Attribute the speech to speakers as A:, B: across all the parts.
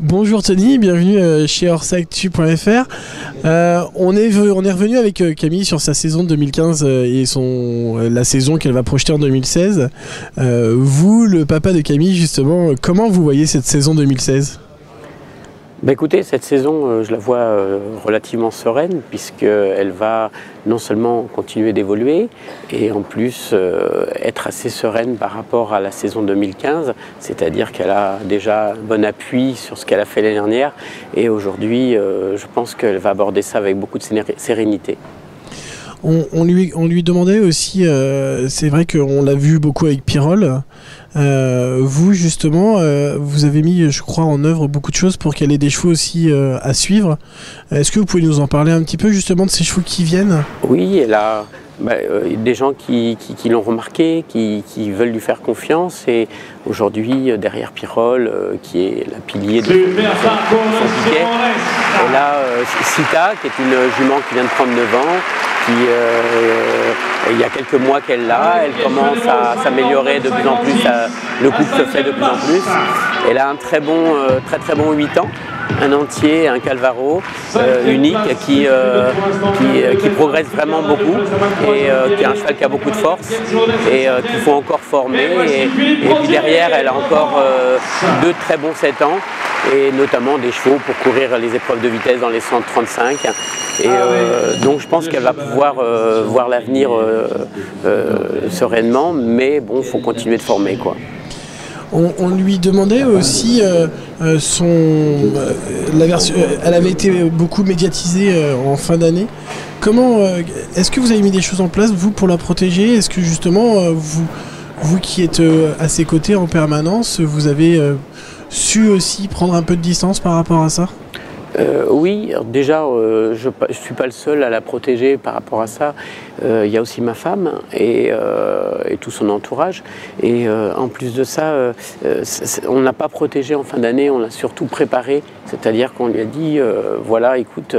A: Bonjour Tony, bienvenue chez Orsactu.fr. On est revenu avec Camille sur sa saison de 2015 et la saison qu'elle va projeter en 2016. Vous, le papa de Camille, justement, comment vous voyez cette saison 2016 ?
B: Bah écoutez, cette saison, je la vois relativement sereine puisqu'elle va non seulement continuer d'évoluer et en plus être assez sereine par rapport à la saison 2015, c'est-à-dire qu'elle a déjà un bon appui sur ce qu'elle a fait l'année dernière et aujourd'hui, je pense qu'elle va aborder ça avec beaucoup de sérénité.
A: On lui demandait aussi, c'est vrai qu'on l'a vu beaucoup avec Pirol, vous justement, vous avez mis, je crois, en œuvre beaucoup de choses pour qu'elle ait des chevaux aussi à suivre. Est-ce que vous pouvez nous en parler un petit peu justement de ces chevaux qui viennent ?
B: Oui, elle a des gens qui l'ont remarqué, qui veulent lui faire confiance et aujourd'hui derrière Pirol, qui est la pilier de son piquet, elle a Sita qui est une jument qui vient de prendre 9 ans. Il y a quelques mois qu'elle l'a, elle commence à s'améliorer de plus en plus, le couple se fait de plus en plus. Elle a un très bon 8 ans, un entier, un Calvaro unique qui progresse vraiment beaucoup et qui est un cheval qui a beaucoup de force et qu'il faut encore former. Et puis derrière, elle a encore 2 très bons 7 ans et notamment des chevaux pour courir les épreuves de vitesse dans les 135. Et donc je pense qu'elle va pouvoir voir l'avenir sereinement, mais bon, il faut continuer de former, quoi.
A: On lui demandait aussi la version. Elle avait été beaucoup médiatisée en fin d'année. Comment est-ce que vous avez mis des choses en place, vous, pour la protéger ? Est-ce que justement, vous qui êtes à ses côtés en permanence, vous avez su aussi prendre un peu de distance par rapport à ça ?
B: Oui, alors déjà, je ne suis pas le seul à la protéger par rapport à ça. Il y a aussi ma femme et tout son entourage. Et en plus de ça, on n'a pas protégé en fin d'année, on l'a surtout préparé. C'est-à-dire qu'on lui a dit, voilà, écoute,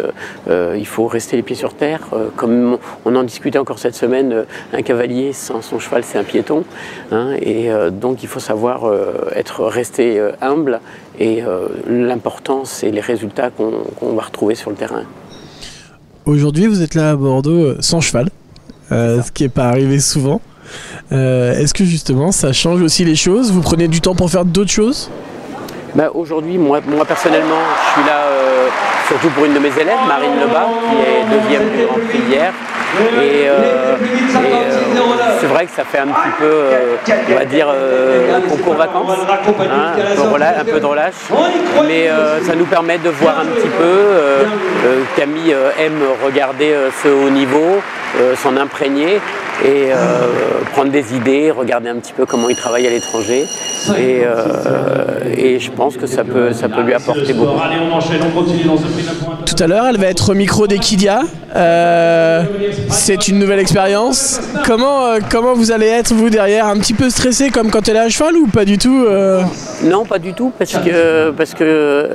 B: il faut rester les pieds sur terre. Comme on en discutait encore cette semaine, un cavalier sans son cheval, c'est un piéton. Hein, et donc il faut savoir rester humble. Et l'important, c'est les résultats qu'on va retrouver sur le terrain.
A: Aujourd'hui, vous êtes là à Bordeaux sans cheval, ce qui n'est pas arrivé souvent. Est-ce que justement, ça change aussi les choses ? Vous prenez du temps pour faire d'autres choses ?
B: Aujourd'hui, moi personnellement, je suis là surtout pour une de mes élèves, Marine Lebas, qui est 2e du Grand Prix hier. Et c'est vrai que ça fait un petit peu, on va dire, concours vacances, hein, un peu de relâche, mais ça nous permet de voir un petit peu. Camille aime regarder ce haut niveau, s'en imprégner et prendre des idées, regarder un petit peu comment il travaille à l'étranger. Et je pense que ça peut lui apporter beaucoup.
A: Tout à l'heure, elle va être au micro d'Equidia. C'est une nouvelle expérience. Comment vous allez être, vous, derrière ? Un petit peu stressé comme quand elle est à cheval ou pas du tout
B: Non, pas du tout, parce que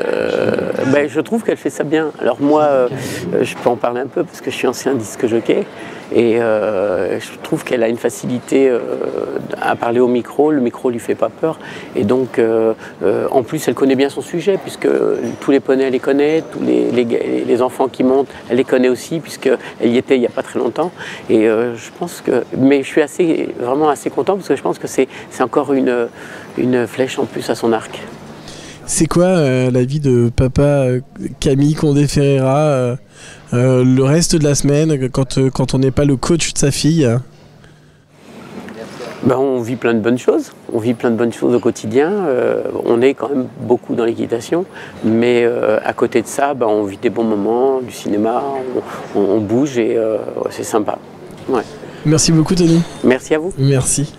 B: je trouve qu'elle fait ça bien. Alors moi, je peux en parler un peu parce que je suis ancien disque jockey. Et je trouve qu'elle a une facilité à parler au micro, le micro lui fait pas peur. Et donc, en plus, elle connaît bien son sujet, puisque tous les poneys, elle les connaît, tous les enfants qui montent, elle les connaît aussi, puisqu'elle y était il n'y a pas très longtemps. Et je pense que... Mais je suis vraiment assez content, parce que je pense que c'est encore une flèche en plus à son arc.
A: C'est quoi la vie de papa Camille Condé-Ferreira le reste de la semaine quand on n'est pas le coach de sa fille ?
B: On vit plein de bonnes choses. On vit plein de bonnes choses au quotidien. On est quand même beaucoup dans l'équitation, mais à côté de ça, on vit des bons moments, du cinéma, on bouge et c'est sympa. Ouais.
A: Merci beaucoup, Tony.
B: Merci à vous.
A: Merci.